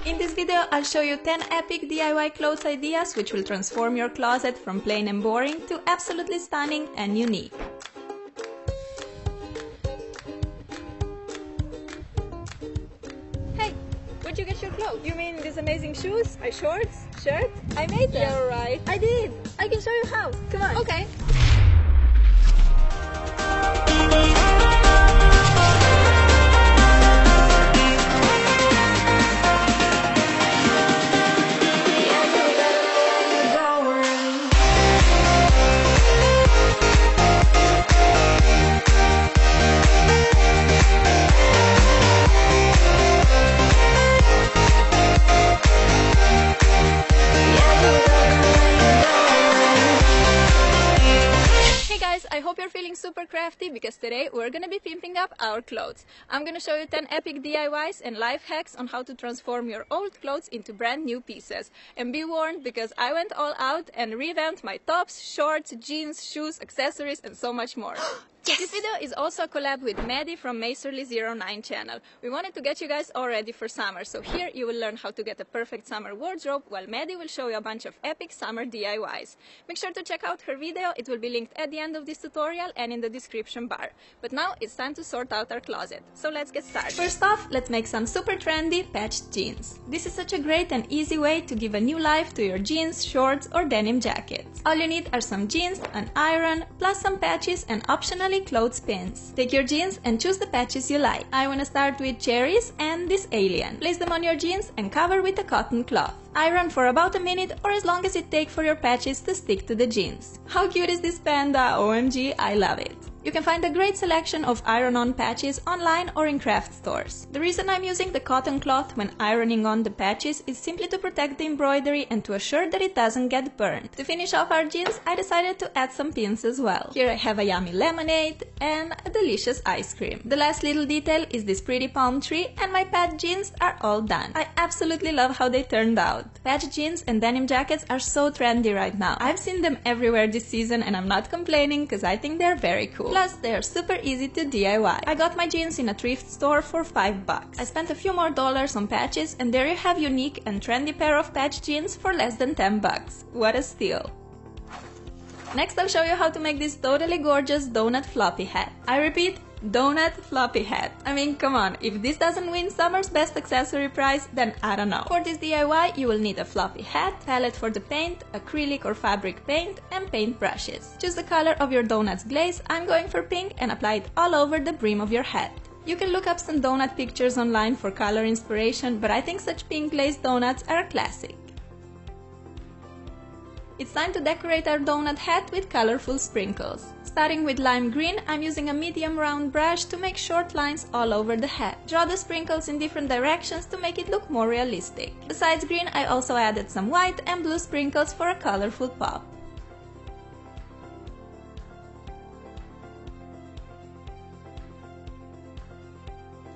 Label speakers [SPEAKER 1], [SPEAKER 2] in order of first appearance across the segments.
[SPEAKER 1] In this video, I'll show you 10 epic DIY clothes ideas which will transform your closet from plain and boring to absolutely stunning and unique. Hey, where'd you get your clothes? You mean these amazing shoes? My shorts? Shirt? I made them. You're right. I did. I can show you how. Come on. Okay. I hope you're feeling super crafty because today we're gonna be pimping up our clothes. I'm gonna show you 10 epic DIYs and life hacks on how to transform your old clothes into brand new pieces. And be warned because I went all out and revamped my tops, shorts, jeans, shoes, accessories and so much more. Yes! This video is also a collab with Maddie from Macerly09 channel. We wanted to get you guys all ready for summer, so here you will learn how to get a perfect summer wardrobe while Maddie will show you a bunch of epic summer DIYs. Make sure to check out her video, it will be linked at the end of this tutorial and in the description bar. But now it's time to sort out our closet, so let's get started. First off, let's make some super trendy patched jeans. This is such a great and easy way to give a new life to your jeans, shorts or denim jackets. All you need are some jeans, an iron, plus some patches and optionally clothespins. Take your jeans and choose the patches you like. I wanna start with cherries and this alien. Place them on your jeans and cover with a cotton cloth. Iron for about a minute or as long as it takes for your patches to stick to the jeans. How cute is this panda? OMG, I love it. You can find a great selection of iron-on patches online or in craft stores. The reason I'm using the cotton cloth when ironing on the patches is simply to protect the embroidery and to assure that it doesn't get burned. To finish off our jeans, I decided to add some pins as well. Here I have a yummy lemonade and a delicious ice cream. The last little detail is this pretty palm tree and my patched jeans are all done. I absolutely love how they turned out. Patched jeans and denim jackets are so trendy right now. I've seen them everywhere this season and I'm not complaining because I think they're very cool. Plus, they are super easy to DIY. I got my jeans in a thrift store for $5. I spent a few more dollars on patches and there you have unique and trendy pair of patch jeans for less than $10. What a steal! Next I'll show you how to make this totally gorgeous donut floppy hat. I repeat, donut floppy hat. I mean, come on, if this doesn't win summer's best accessory prize, then I don't know. For this DIY, you will need a floppy hat, palette for the paint, acrylic or fabric paint, and paint brushes. Choose the color of your donut's glaze. I'm going for pink and apply it all over the brim of your hat. You can look up some donut pictures online for color inspiration, but I think such pink glazed donuts are a classic. It's time to decorate our donut hat with colorful sprinkles. Starting with lime green, I'm using a medium round brush to make short lines all over the hat. Draw the sprinkles in different directions to make it look more realistic. Besides green, I also added some white and blue sprinkles for a colorful pop.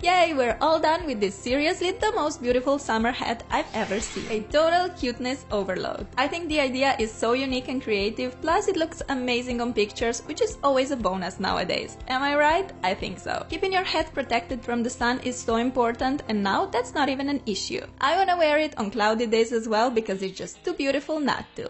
[SPEAKER 1] Yay, we're all done with this seriously the most beautiful summer hat I've ever seen. A total cuteness overload. I think the idea is so unique and creative, plus it looks amazing on pictures, which is always a bonus nowadays. Am I right? I think so. Keeping your hat protected from the sun is so important and now that's not even an issue. I wanna wear it on cloudy days as well because it's just too beautiful not to.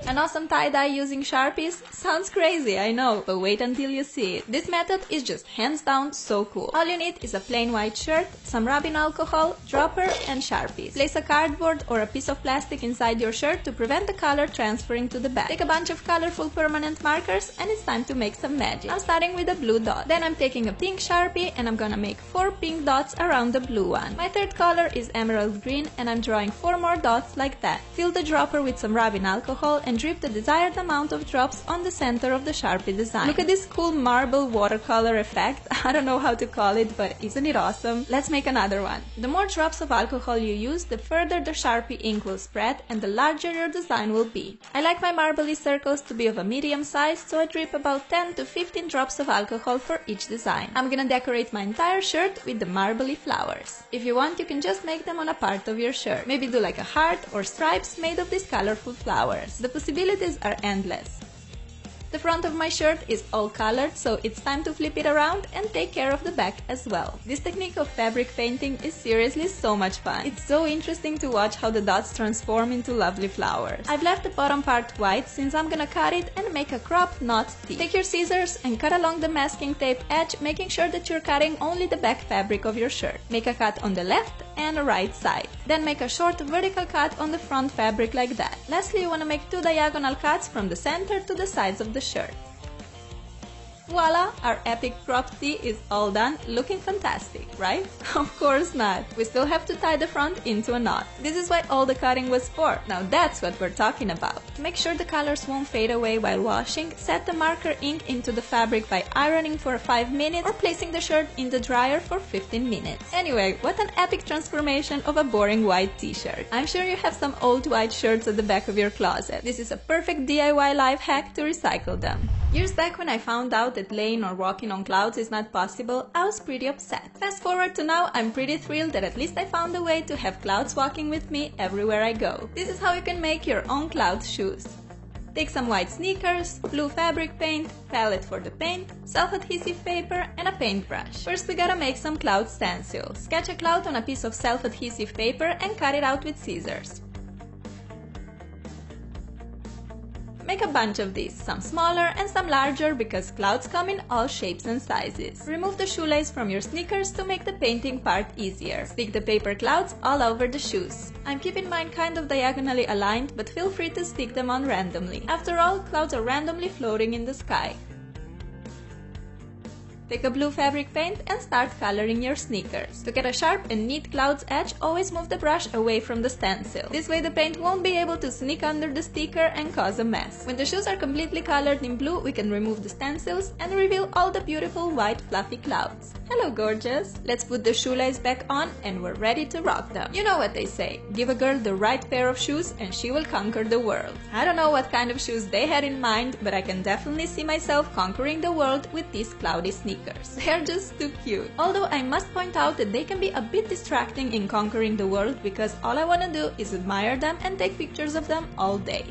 [SPEAKER 1] An awesome tie-dye using Sharpies? Sounds crazy, I know, but wait until you see it. This method is just hands down so cool. All you need is a plain white shirt, some rubbing alcohol, dropper, and Sharpies. Place a cardboard or a piece of plastic inside your shirt to prevent the color transferring to the back. Take a bunch of colorful permanent markers and it's time to make some magic. I'm starting with a blue dot. Then I'm taking a pink Sharpie and I'm gonna make 4 pink dots around the blue one. My third color is emerald green and I'm drawing 4 more dots like that. Fill the dropper with some rubbing alcohol and drip the desired amount of drops on the center of the Sharpie design. Look at this cool marble watercolor effect. I don't know how to call it, but isn't it awesome? Let's make another one. The more drops of alcohol you use, the further the Sharpie ink will spread and the larger your design will be. I like my marbly circles to be of a medium size, so I drip about 10 to 15 drops of alcohol for each design. I'm gonna decorate my entire shirt with the marbly flowers. If you want, you can just make them on a part of your shirt. Maybe do like a heart or stripes made of these colorful flowers. The possibilities are endless. The front of my shirt is all colored, so it's time to flip it around and take care of the back as well. This technique of fabric painting is seriously so much fun. It's so interesting to watch how the dots transform into lovely flowers. I've left the bottom part white since I'm gonna cut it and make a crop knot tee. Take your scissors and cut along the masking tape edge, making sure that you're cutting only the back fabric of your shirt. Make a cut on the left and right side. Then make a short vertical cut on the front fabric like that. Lastly, you want to make 2 diagonal cuts from the center to the sides of the shirt. Voila! Our epic crop tee is all done, looking fantastic, right? Of course not! We still have to tie the front into a knot. This is what all the cutting was for. Now that's what we're talking about. To make sure the colors won't fade away while washing, set the marker ink into the fabric by ironing for 5 minutes or placing the shirt in the dryer for 15 minutes. Anyway, what an epic transformation of a boring white t-shirt. I'm sure you have some old white shirts at the back of your closet. This is a perfect DIY life hack to recycle them. Years back when I found out that laying or walking on clouds is not possible, I was pretty upset. Fast forward to now, I'm pretty thrilled that at least I found a way to have clouds walking with me everywhere I go. This is how you can make your own cloud shoes. Take some white sneakers, blue fabric paint, palette for the paint, self-adhesive paper and a paintbrush. First we gotta make some cloud stencils. Sketch a cloud on a piece of self-adhesive paper and cut it out with scissors. Make a bunch of these, some smaller and some larger because clouds come in all shapes and sizes. Remove the shoelace from your sneakers to make the painting part easier. Stick the paper clouds all over the shoes. I'm keeping mine kind of diagonally aligned, but feel free to stick them on randomly. After all, clouds are randomly floating in the sky. Take a blue fabric paint and start coloring your sneakers. To get a sharp and neat cloud's edge, always move the brush away from the stencil. This way the paint won't be able to sneak under the sticker and cause a mess. When the shoes are completely colored in blue, we can remove the stencils and reveal all the beautiful white fluffy clouds. Hello gorgeous! Let's put the shoelace back on and we're ready to rock them. You know what they say, give a girl the right pair of shoes and she will conquer the world. I don't know what kind of shoes they had in mind, but I can definitely see myself conquering the world with these cloudy sneakers. They're just too cute. Although I must point out that they can be a bit distracting in conquering the world because all I want to do is admire them and take pictures of them all day.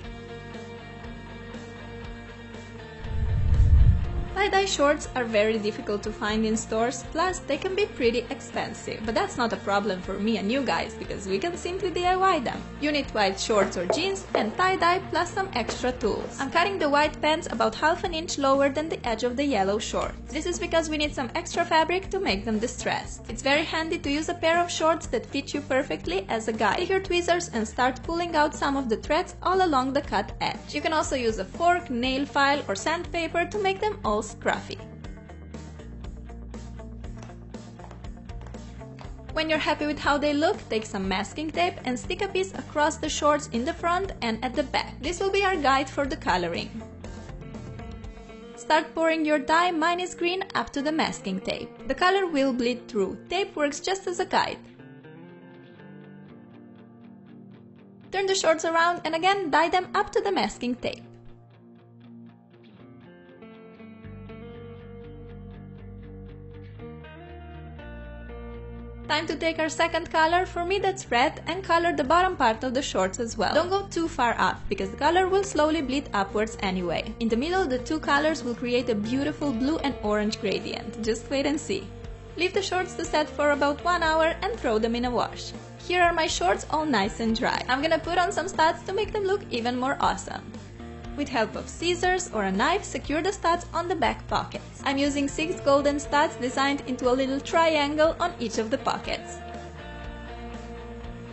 [SPEAKER 1] Tie-dye shorts are very difficult to find in stores, plus they can be pretty expensive. But that's not a problem for me and you guys, because we can simply DIY them. You need white shorts or jeans and tie-dye plus some extra tools. I'm cutting the white pants about half an inch lower than the edge of the yellow shorts. This is because we need some extra fabric to make them distressed. It's very handy to use a pair of shorts that fit you perfectly as a guide. Take your tweezers and start pulling out some of the threads all along the cut edge. You can also use a fork, nail file or sandpaper to make them all scruffy. When you're happy with how they look, take some masking tape and stick a piece across the shorts in the front and at the back. This will be our guide for the coloring. Start pouring your dye, mine is green, up to the masking tape. The color will bleed through. Tape works just as a guide. Turn the shorts around and again dye them up to the masking tape. Time to take our second color, for me that's red, and color the bottom part of the shorts as well. Don't go too far up, because the color will slowly bleed upwards anyway. In the middle, the two colors will create a beautiful blue and orange gradient. Just wait and see. Leave the shorts to set for about 1 hour and throw them in a wash. Here are my shorts all nice and dry. I'm gonna put on some studs to make them look even more awesome. With help of scissors or a knife, secure the studs on the back pockets. I'm using 6 golden studs designed into a little triangle on each of the pockets.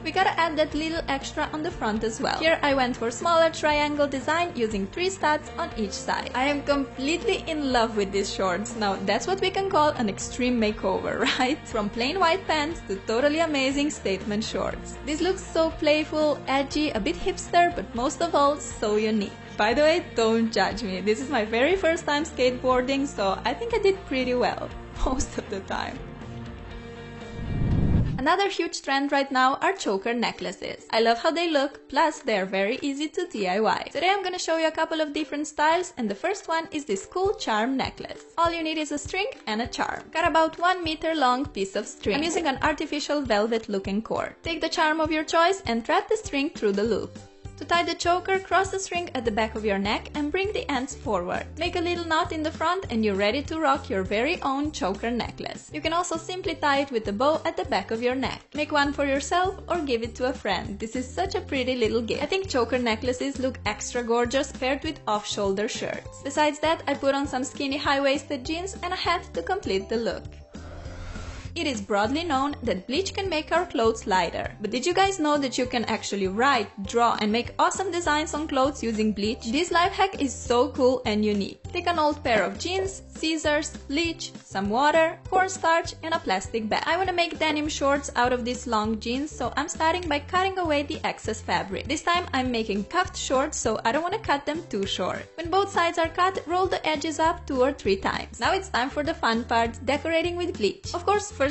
[SPEAKER 1] We gotta add that little extra on the front as well. Here I went for smaller triangle design using 3 studs on each side. I am completely in love with these shorts. Now that's what we can call an extreme makeover, right? From plain white pants to totally amazing statement shorts. This looks so playful, edgy, a bit hipster, but most of all, so unique. By the way, don't judge me. This is my very first time skateboarding, so I think I did pretty well, most of the time. Another huge trend right now are choker necklaces. I love how they look, plus they are very easy to DIY. Today I'm gonna show you a couple of different styles, and the first one is this cool charm necklace. All you need is a string and a charm. Got about 1 meter long piece of string. I'm using an artificial velvet looking cord. Take the charm of your choice and thread the string through the loop. To tie the choker, cross the string at the back of your neck and bring the ends forward. Make a little knot in the front and you're ready to rock your very own choker necklace. You can also simply tie it with a bow at the back of your neck. Make one for yourself or give it to a friend. This is such a pretty little gift. I think choker necklaces look extra gorgeous paired with off-shoulder shirts. Besides that, I put on some skinny high-waisted jeans and a hat to complete the look. It is broadly known that bleach can make our clothes lighter. But did you guys know that you can actually write, draw and make awesome designs on clothes using bleach? This life hack is so cool and unique. Take an old pair of jeans, scissors, bleach, some water, cornstarch and a plastic bag. I want to make denim shorts out of these long jeans, so I'm starting by cutting away the excess fabric. This time I'm making cuffed shorts, so I don't want to cut them too short. When both sides are cut, roll the edges up 2 or 3 times. Now it's time for the fun part, decorating with bleach. Of course, first